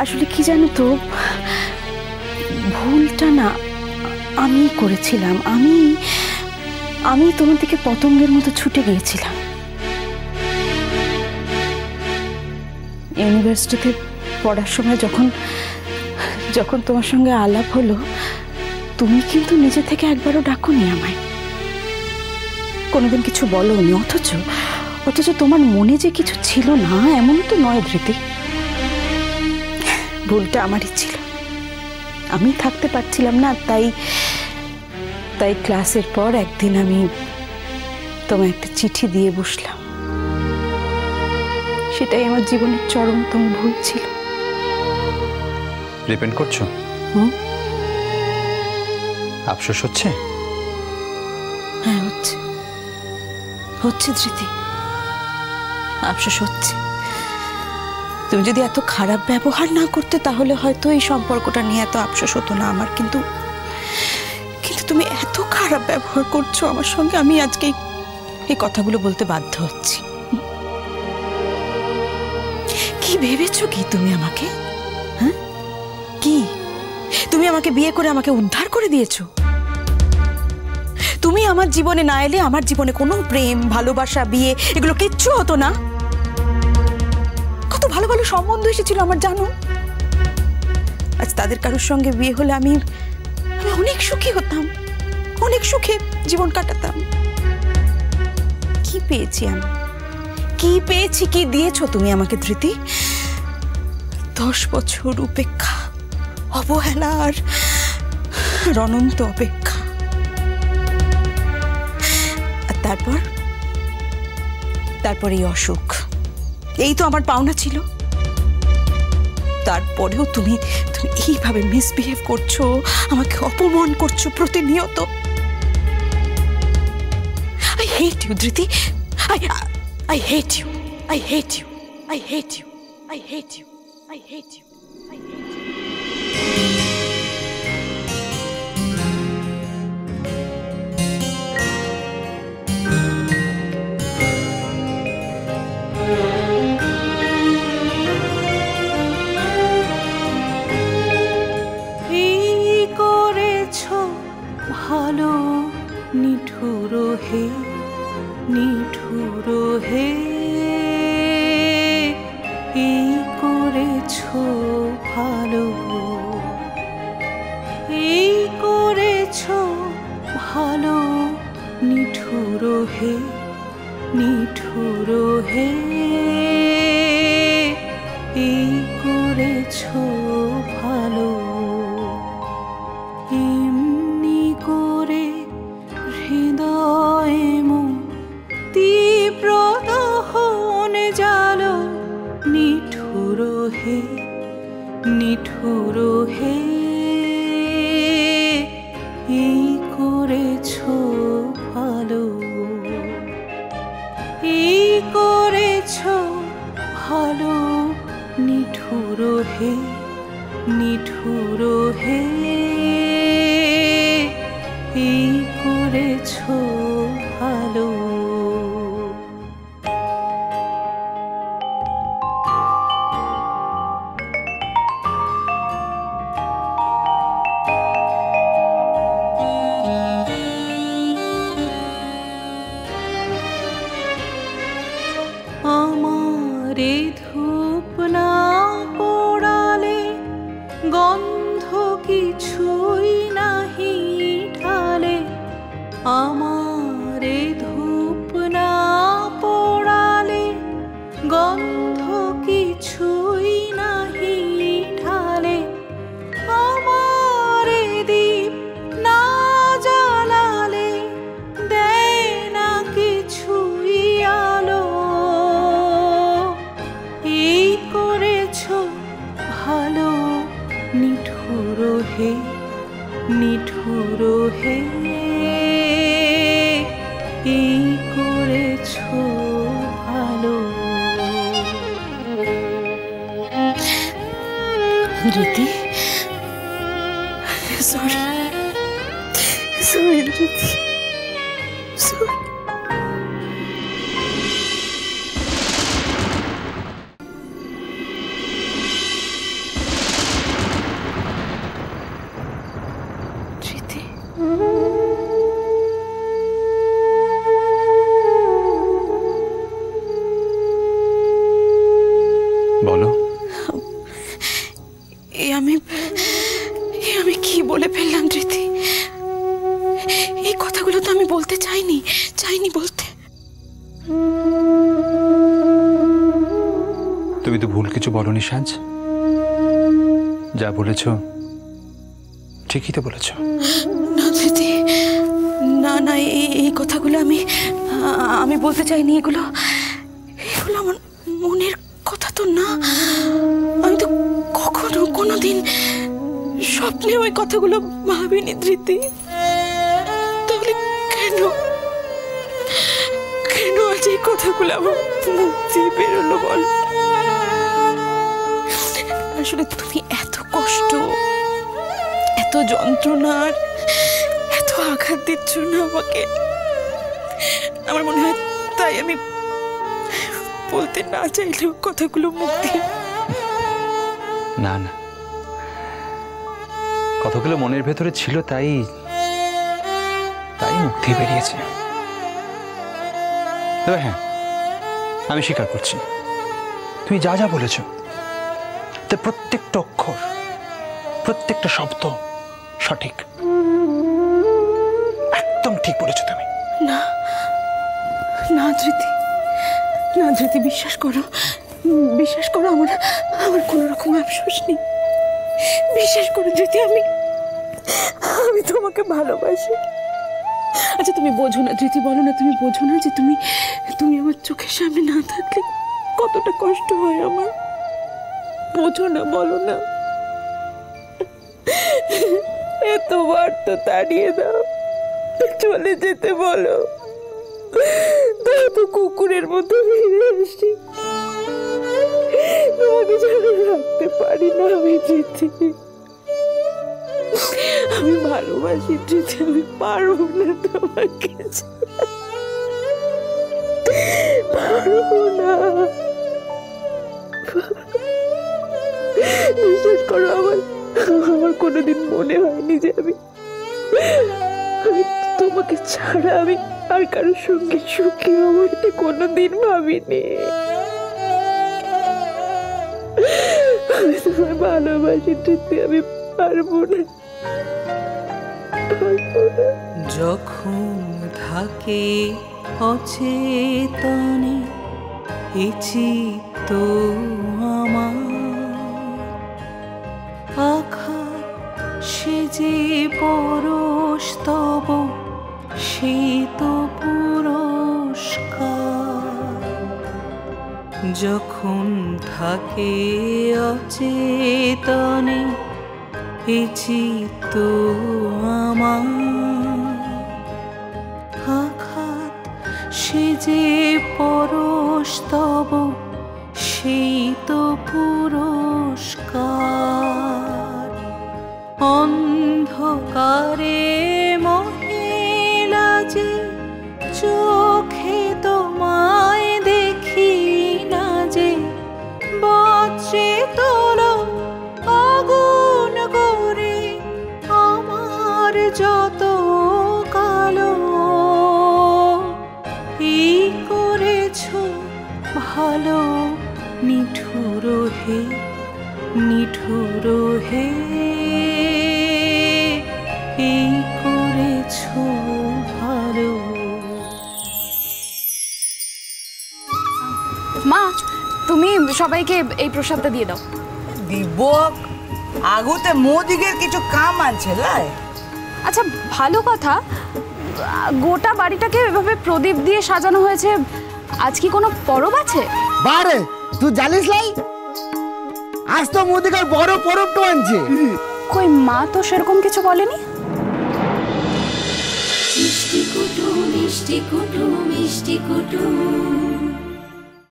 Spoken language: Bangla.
আসলে কি জানো তো, ভুলটা না আমি করেছিলাম। আমি তোমার দিকে পতঙ্গের মতো ছুটে গিয়েছিলাম। ইউনিভার্সিটিতে পড়ার সময় যখন তোমার সঙ্গে আলাপ হলো, তুমি কিন্তু নিজে থেকে একবারও ডাকোনি আমায়, কোনোদিন কিছু বলোনি। অথচ তোমার মনে যে কিছু ছিল না এমন তো নয় ধৃতি। ভুলটা আমারই ছিল, আমি থাকতে পারছিলাম না। তাই ক্লাসের পর একদিন আমি তোমায় একটা চিঠি দিয়ে বসলাম। সেটাই আমার জীবনের চরমতম ভুল ছিল। রিপেন্ট করছো? আফসোস হচ্ছে? হ্যাঁ, হচ্ছে ধৃতি, আফসোস হচ্ছে। তুমি যদি এত খারাপ ব্যবহার না করতে তাহলে হয়তো এই সম্পর্কটা নিয়ে এত আফসোস হতো না আমার। কিন্তু তুমি এত খারাপ ব্যবহার করছো আমার সঙ্গে, আমি আজকে এই কথাগুলো বলতে বাধ্য হচ্ছি। কি ভেবেছো কি তুমি আমাকে? হ্যাঁ, কি তুমি আমাকে বিয়ে করে আমাকে উদ্ধার করে দিয়েছো? তুমি আমার জীবনে না এলে আমার জীবনে কোনো প্রেম, ভালোবাসা, বিয়ে এগুলো কিচ্ছু হতো না। কত ভালো ভালো সম্বন্ধ এসেছিল আমার, জানো? আজ তাদের কারোর সঙ্গে বিয়ে হলে আমি অনেক সুখী হতাম, অনেক সুখে জীবন কাটাতাম। কি পেয়েছি আমি? কি পেয়েছি? কি দিয়েছো তুমি আমাকে ধৃতি? 10 বছর উপেক্ষা, অবহেলা আর অনন্ত অপেক্ষা। আর তারপর এই অসুখ, এই তো আমার পাওনা ছিল। তারপরেও তুমি এইভাবে মিসবিহেভ করছো, আমাকে অপমান করছো প্রতিনিয়ত। I hate you, Dhriti. I hate you. I hate you. I hate you. I hate you. I hate you. I hate you. ভালো নিঠুর হে, নিঠুর হে, এই করেছো ভালো, এই করেছো ভালো, নিঠুর হে, নিঠুর হে, এই করেছো ভালো। নিঠুর হে, এই করেছো ভালো, এই করেছো ভালো, নিঠুর হে, নিঠুর হে, এই করেছো ভালো। আমারে ধূপ না পোড়ালে গন্ধ কিছুই নাহি ঢালে, আমারে ধূপ না পোড়ালে গন্ধ কিছুই নাহি ঢালে, আমারে দীপ না জ্বালালে দেয় না কিছুই আলো, এই করেছো ভালো, নিঠুর হে, নিঠুর হে, এই করেছো ভালো। Dhriti, sorry Dhriti, sorry. আমি কি বলে ফেললাম ধৃতি? এই কথাগুলো তো আমি বলতে চাইনি বলতে। তুমি তো ভুল কিছু বলনি সাজ, যা বলেছ ঠিকই তো বলেছ। না ধৃতি, না এই কথাগুলো আমি বলতে চাইনি। এগুলো আমার মনের কথা তো না। আমি তো কখনো কোনোদিন স্বপ্নে ওই কথাগুলো ভাবিনি ধৃতি। তাহলে কেন আজ এই কথাগুলো আমার মুখ দিয়ে বেরোলো বল? আসলে তুমি এত কষ্ট, এত যন্ত্রণার, এত আঘাত দিচ্ছ না আমাকে, আমার মনে হয় তাই আমি বলতে না চাইলেও কথাগুলো মুখ দিয়ে। না কথাগুলো মনের ভেতরে ছিল, তাই মুখ দিয়ে বেরিয়েছে। তবে হ্যাঁ, আমি স্বীকার করছি তুমি যা বলেছ তার প্রত্যেকটা অক্ষর, প্রত্যেকটা শব্দ সঠিক, একদম ঠিক বলেছ তুমি। না ধৃতি, বিশ্বাস করো আমার কোনো রকম আফসোস নেই। বিশ্বাস করো ধৃতি, আমি তোমাকে ভালোবাসি। আচ্ছা তুমি বোঝো না ধৃতি, বলো না, তুমি বোঝো না যে তুমি আমার চোখের সামনে না থাকলে কতটা কষ্ট হয় আমার? বোঝো না, বলো না। এতবার তো তাড়িয়ে দাও, চলে যেতে বলো, তাও তো কুকুরের মতো ফিরে আসি। তোমাকে ছাড়া রাখতে পারি না আমি ধৃতি। আমি ভালোবাসি ধৃতি, আমি পারবো না তোমাকে, পারবো না। বিশ্বাস করো, আমার কোনোদিন মনে হয়নি যে আমি তোমাকে ছাড়া আমি আর কারোর সঙ্গে সুখী হবো, এটা কোনোদিন ভাবিনি। আমি তোমায় ভালোবাসি ধৃতি, আমি পারবো না। যখন থাকে অচেতনে এ চিত্ত আমার, আঘাত সে যে পরশ তব সে তো পুরস্কার। যখন থাকে অচেতনে এ চিত্ত আমার, আঘাত সে যে পরশ তব সেই তো পুরস্কার। অন্ধকারে মহিলা যে চোখে তোমায় দেখি না, যে বজ্রে তোলো আগুন করে আমার যত কালো। এই করেছ ভালো নিঠুর হে, এই করেছ ভালো। মা, তুমি সবাইকে এই প্রসাদটা দিয়ে দাও। দিব আগুতে মোদিগের কিছু কাম আছে লাই। আচ্ছা ভালো কথা, গোটা বাড়িটাকে এভাবে প্রদীপ দিয়ে সাজানো হয়েছে, আজ কি কোনো পরব আছে? বারে তুই জানিস লাই, আজ তো মোদিকার বড় পরব তো আনছে। কই, মা তো সেরকম কিছু বলেনি। মিষ্টি কুটু মিষ্টি কুটু মিষ্টি কুটু